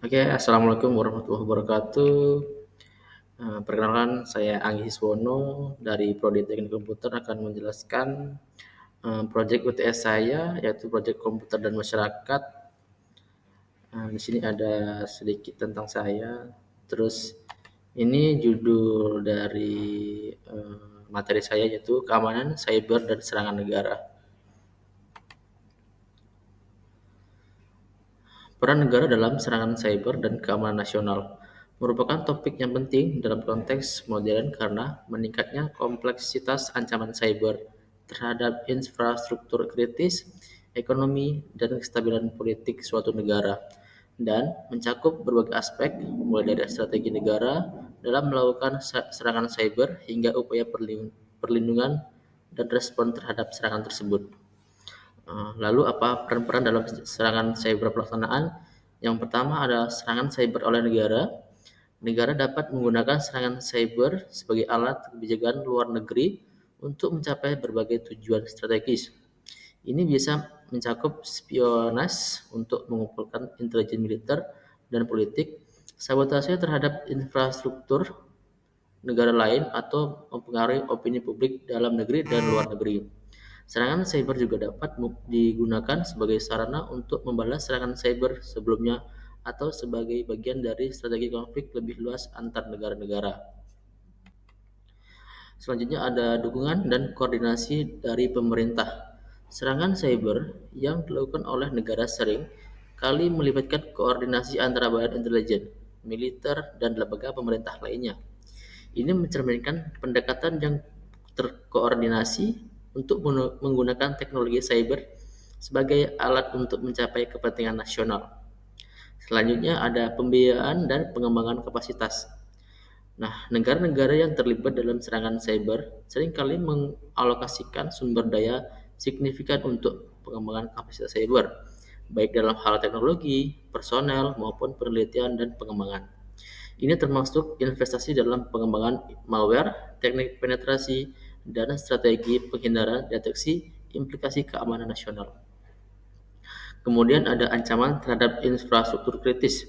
Oke, assalamualaikum warahmatullahi wabarakatuh. Perkenalkan, saya Anggi Siswono dari Prodi Teknik Komputer akan menjelaskan proyek UTS saya, yaitu proyek komputer dan masyarakat. Di sini ada sedikit tentang saya. Terus ini judul dari materi saya, yaitu keamanan cyber dan serangan negara. Peran negara dalam serangan cyber dan keamanan nasional merupakan topik yang penting dalam konteks modern karena meningkatnya kompleksitas ancaman cyber terhadap infrastruktur kritis, ekonomi, dan kestabilan politik suatu negara, dan mencakup berbagai aspek mulai dari strategi negara dalam melakukan serangan cyber hingga upaya perlindungan dan respon terhadap serangan tersebut. Lalu apa peran-peran dalam serangan cyber pelaksanaan? Yang pertama adalah serangan cyber oleh negara. Negara dapat menggunakan serangan cyber sebagai alat kebijakan luar negeri untuk mencapai berbagai tujuan strategis. Ini bisa mencakup spionase untuk mengumpulkan intelijen militer dan politik, sabotase terhadap infrastruktur negara lain, atau mempengaruhi opini publik dalam negeri dan luar negeri. Serangan cyber juga dapat digunakan sebagai sarana untuk membalas serangan cyber sebelumnya atau sebagai bagian dari strategi konflik lebih luas antar negara-negara. Selanjutnya ada dukungan dan koordinasi dari pemerintah. Serangan cyber yang dilakukan oleh negara sering kali melibatkan koordinasi antara badan intelijen, militer, dan lembaga pemerintah lainnya. Ini mencerminkan pendekatan yang terkoordinasi untuk menggunakan teknologi cyber sebagai alat untuk mencapai kepentingan nasional. Selanjutnya ada pembiayaan dan pengembangan kapasitas. Nah, negara-negara yang terlibat dalam serangan cyber seringkali mengalokasikan sumber daya signifikan untuk pengembangan kapasitas cyber, baik dalam hal teknologi, personel, maupun penelitian dan pengembangan. Ini termasuk investasi dalam pengembangan malware, teknik penetrasi, dan strategi penghindaran deteksi implikasi keamanan nasional. Kemudian ada ancaman terhadap infrastruktur kritis.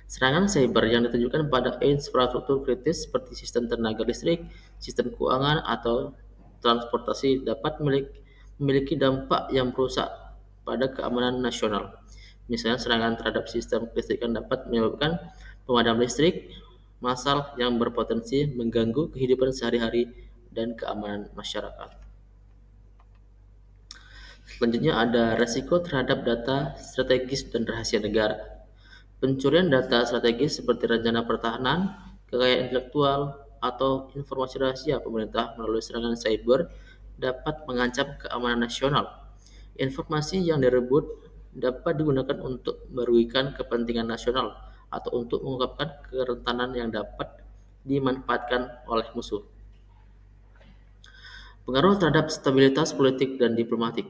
Serangan cyber yang ditujukan pada infrastruktur kritis seperti sistem tenaga listrik, sistem keuangan, atau transportasi dapat memiliki dampak yang merusak pada keamanan nasional. Misalnya serangan terhadap sistem kelistrikan dapat menyebabkan pemadam listrik massal yang berpotensi mengganggu kehidupan sehari-hari dan keamanan masyarakat. Selanjutnya ada resiko terhadap data strategis dan rahasia negara. Pencurian data strategis seperti rencana pertahanan, kekayaan intelektual, atau informasi rahasia pemerintah melalui serangan cyber dapat mengancam keamanan nasional. Informasi yang direbut dapat digunakan untuk merugikan kepentingan nasional atau untuk mengungkapkan kerentanan yang dapat dimanfaatkan oleh musuh. Pengaruh terhadap stabilitas politik dan diplomatik.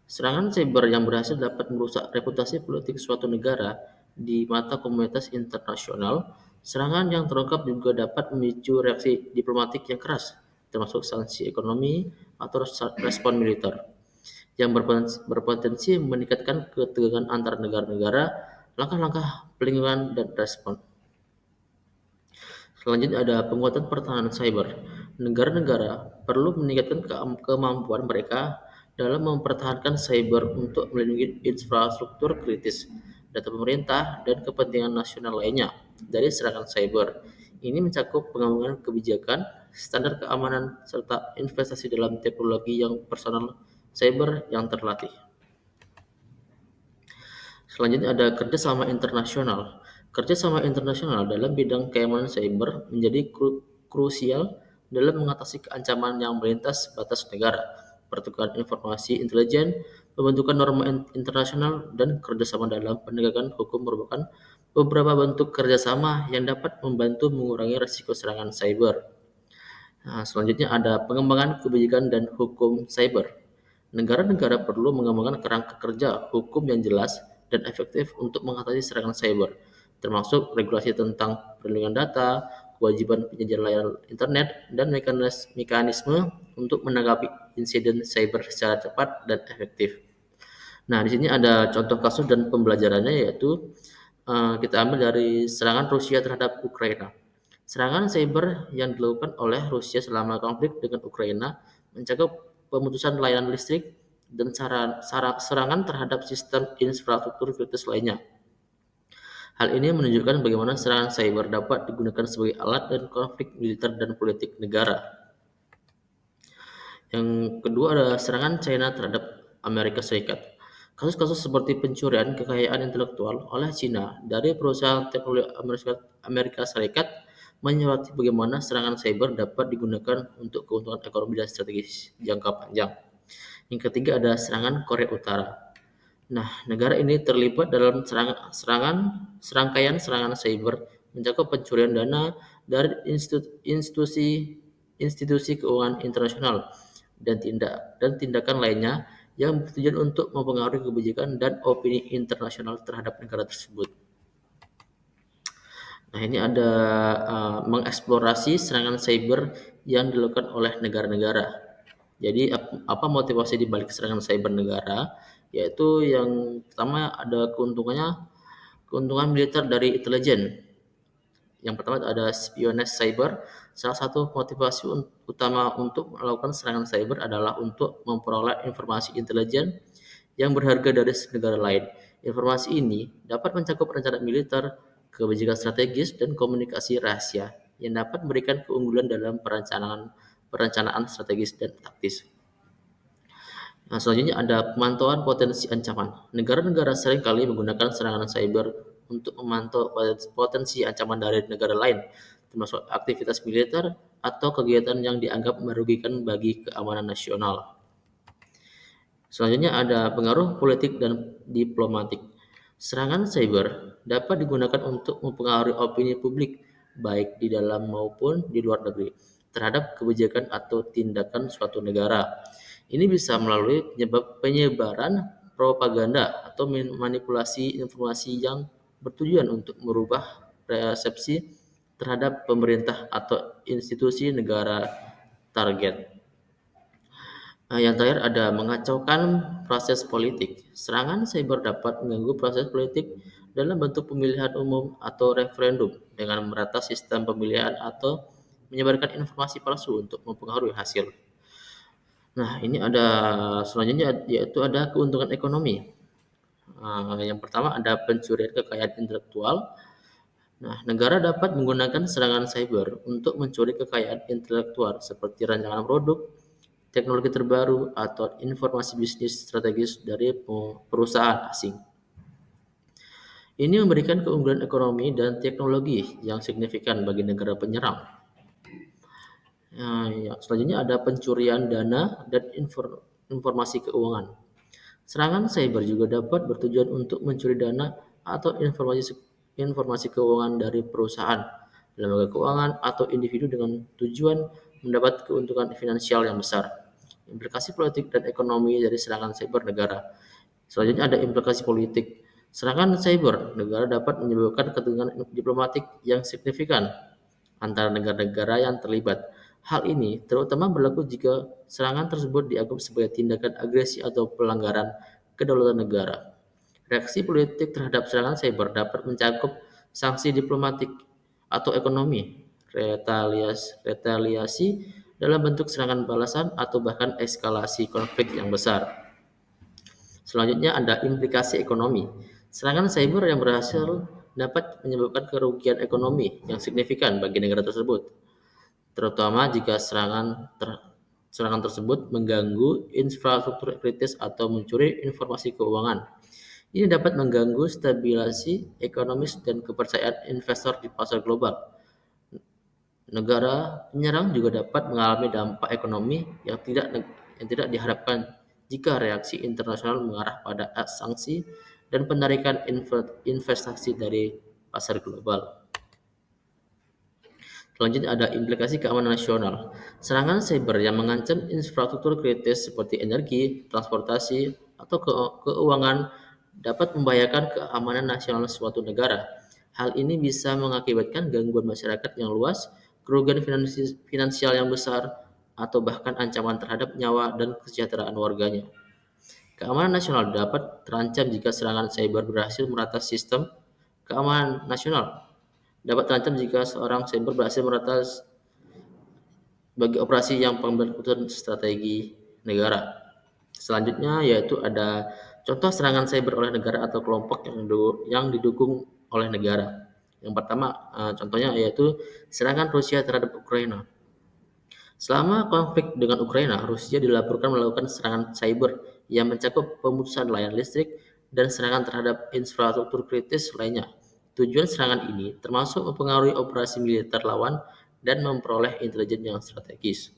Serangan cyber yang berhasil dapat merusak reputasi politik suatu negara di mata komunitas internasional. Serangan yang terungkap juga dapat memicu reaksi diplomatik yang keras, termasuk sanksi ekonomi atau respon militer, yang berpotensi meningkatkan ketegangan antar negara-negara. Langkah-langkah pelindungan dan respon. Selanjutnya ada penguatan pertahanan cyber. Negara-negara perlu meningkatkan kemampuan mereka dalam mempertahankan cyber untuk melindungi infrastruktur kritis, data pemerintah, dan kepentingan nasional lainnya dari serangan cyber. Ini mencakup pengembangan kebijakan, standar keamanan, serta investasi dalam teknologi yang personal cyber yang terlatih. Selanjutnya ada kerjasama internasional. Kerjasama internasional dalam bidang keamanan cyber menjadi krusial dalam mengatasi keancaman yang melintas batas negara, pertukaran informasi intelijen, pembentukan norma internasional, dan kerjasama dalam penegakan hukum merupakan beberapa bentuk kerjasama yang dapat membantu mengurangi risiko serangan cyber. Nah, selanjutnya ada pengembangan kebijakan dan hukum cyber. Negara-negara perlu mengembangkan kerangka kerja hukum yang jelas dan efektif untuk mengatasi serangan cyber, termasuk regulasi tentang perlindungan data, kewajiban penyajian layanan internet, dan mekanisme untuk menanggapi insiden cyber secara cepat dan efektif. Nah, di sini ada contoh kasus dan pembelajarannya, yaitu Kita ambil dari serangan Rusia terhadap Ukraina. Serangan cyber yang dilakukan oleh Rusia selama konflik dengan Ukraina mencakup pemutusan layanan listrik dan serangan terhadap sistem infrastruktur kritis lainnya. Hal ini menunjukkan bagaimana serangan cyber dapat digunakan sebagai alat dan konflik militer dan politik negara. Yang kedua adalah serangan China terhadap Amerika Serikat. Kasus-kasus seperti pencurian kekayaan intelektual oleh China dari perusahaan teknologi Amerika Serikat menyoroti bagaimana serangan cyber dapat digunakan untuk keuntungan ekonomi dan strategis jangka panjang. Yang ketiga ada serangan Korea Utara. Nah, negara ini terlibat dalam serangkaian serangan cyber mencakup pencurian dana dari institusi keuangan internasional dan tindakan lainnya yang bertujuan untuk mempengaruhi kebijakan dan opini internasional terhadap negara tersebut. Nah, ini ada mengeksplorasi serangan cyber yang dilakukan oleh negara-negara. Jadi apa motivasi di balik serangan cyber negara? Yaitu yang pertama ada keuntungan militer dari intelijen. Yang pertama ada spionage cyber. Salah satu motivasi utama untuk melakukan serangan cyber adalah untuk memperoleh informasi intelijen yang berharga dari negara lain. Informasi ini dapat mencakup rencana militer, kebijakan strategis, dan komunikasi rahasia yang dapat memberikan keunggulan dalam perencanaan strategis dan taktis. Nah, selanjutnya ada pemantauan potensi ancaman. Negara-negara seringkali menggunakan serangan cyber untuk memantau potensi ancaman dari negara lain, termasuk aktivitas militer atau kegiatan yang dianggap merugikan bagi keamanan nasional. Selanjutnya ada pengaruh politik dan diplomatik. Serangan cyber dapat digunakan untuk mempengaruhi opini publik, baik di dalam maupun di luar negeri, terhadap kebijakan atau tindakan suatu negara. Ini bisa melalui penyebaran propaganda atau manipulasi informasi yang bertujuan untuk merubah persepsi terhadap pemerintah atau institusi negara target. Yang terakhir ada mengacaukan proses politik. Serangan cyber dapat mengganggu proses politik dalam bentuk pemilihan umum atau referendum dengan meretas sistem pemilihan atau menyebarkan informasi palsu untuk mempengaruhi hasil. Nah, ini ada selanjutnya yaitu ada keuntungan ekonomi. Yang pertama ada pencurian kekayaan intelektual. Nah, negara dapat menggunakan serangan cyber untuk mencuri kekayaan intelektual seperti rancangan produk, teknologi terbaru, atau informasi bisnis strategis dari perusahaan asing. Ini memberikan keunggulan ekonomi dan teknologi yang signifikan bagi negara penyerang. Selanjutnya ada pencurian dana dan informasi keuangan. Serangan cyber juga dapat bertujuan untuk mencuri dana atau informasi keuangan dari perusahaan, lembaga keuangan, atau individu dengan tujuan mendapat keuntungan finansial yang besar. Implikasi politik dan ekonomi dari serangan cyber negara. Selanjutnya ada implikasi politik. Serangan cyber negara dapat menyebabkan ketegangan diplomatik yang signifikan antara negara-negara yang terlibat. Hal ini terutama berlaku jika serangan tersebut dianggap sebagai tindakan agresi atau pelanggaran kedaulatan negara. Reaksi politik terhadap serangan cyber dapat mencakup sanksi diplomatik atau ekonomi, retaliasi dalam bentuk serangan balasan atau bahkan eskalasi konflik yang besar. Selanjutnya ada implikasi ekonomi. Serangan cyber yang berhasil dapat menyebabkan kerugian ekonomi yang signifikan bagi negara tersebut, terutama jika serangan tersebut mengganggu infrastruktur kritis atau mencuri informasi keuangan. Ini dapat mengganggu stabilisasi ekonomis dan kepercayaan investor di pasar global. Negara penyerang juga dapat mengalami dampak ekonomi yang tidak diharapkan jika reaksi internasional mengarah pada sanksi dan penarikan investasi dari pasar global. Selanjutnya ada implikasi keamanan nasional. Serangan cyber yang mengancam infrastruktur kritis seperti energi, transportasi, atau keuangan dapat membahayakan keamanan nasional suatu negara. Hal ini bisa mengakibatkan gangguan masyarakat yang luas, kerugian finansial yang besar, atau bahkan ancaman terhadap nyawa dan kesejahteraan warganya. Keamanan nasional dapat terancam jika serangan cyber berhasil meretas sistem keamanan nasional dapat terancam jika seorang cyber berhasil meretas bagi operasi yang pengambilan keputusan strategi negara. Selanjutnya yaitu ada contoh serangan cyber oleh negara atau kelompok yang didukung oleh negara. Yang pertama, contohnya yaitu serangan Rusia terhadap Ukraina. Selama konflik dengan Ukraina, Rusia dilaporkan melakukan serangan cyber yang mencakup pemutusan layanan listrik dan serangan terhadap infrastruktur kritis lainnya. Tujuan serangan ini termasuk mempengaruhi operasi militer lawan dan memperoleh intelijen yang strategis.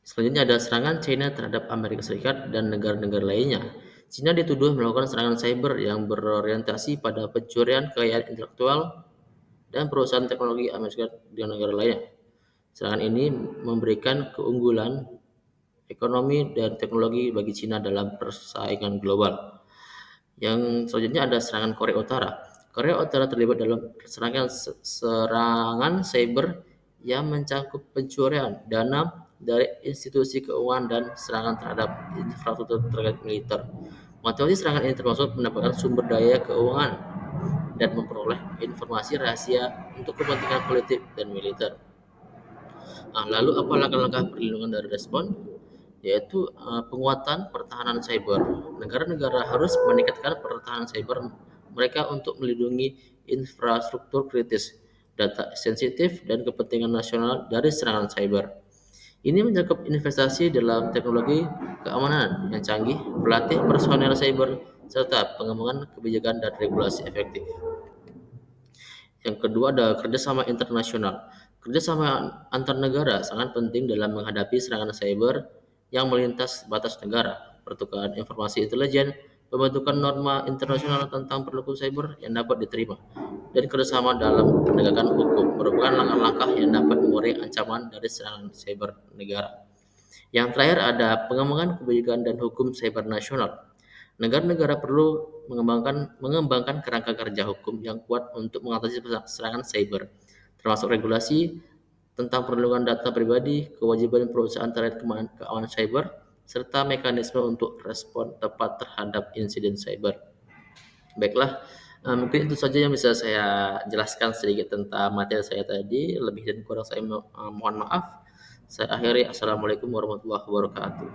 Selanjutnya ada serangan China terhadap Amerika Serikat dan negara-negara lainnya. China dituduh melakukan serangan cyber yang berorientasi pada pencurian kekayaan intelektual dan perusahaan teknologi Amerika Serikat dan negara lainnya. Serangan ini memberikan keunggulan ekonomi dan teknologi bagi China dalam persaingan global. Yang selanjutnya ada serangan Korea Utara. Korea Utara terlibat dalam serangan cyber yang mencakup pencurian dana dari institusi keuangan dan serangan terhadap infrastruktur terkait militer. Motivasi serangan ini termasuk mendapatkan sumber daya keuangan dan memperoleh informasi rahasia untuk kepentingan politik dan militer. Nah, lalu apa langkah-langkah perlindungan dari respon? Yaitu penguatan pertahanan cyber. Negara-negara harus meningkatkan pertahanan cyber mereka untuk melindungi infrastruktur kritis, data sensitif, dan kepentingan nasional dari serangan cyber. Ini mencakup investasi dalam teknologi keamanan yang canggih, pelatih personel cyber, serta pengembangan kebijakan dan regulasi efektif. Yang kedua ada kerjasama internasional. Kerjasama antar negara sangat penting dalam menghadapi serangan cyber yang melintas batas negara. Pertukaran informasi intelijen, pembentukan norma internasional tentang perilaku cyber yang dapat diterima, dan kerjasama dalam penegakan hukum merupakan langkah-langkah yang dapat mengurangi ancaman dari serangan cyber negara. Yang terakhir ada pengembangan kebijakan dan hukum cyber nasional. Negara-negara perlu mengembangkan kerangka kerja hukum yang kuat untuk mengatasi serangan cyber, termasuk regulasi tentang perlindungan data pribadi, kewajiban perusahaan terkait keamanan cyber, serta mekanisme untuk respon tepat terhadap insiden cyber. Baiklah, mungkin itu saja yang bisa saya jelaskan sedikit tentang materi saya tadi. Lebih dan kurang saya mohon maaf. Saya akhiri. Assalamualaikum warahmatullahi wabarakatuh.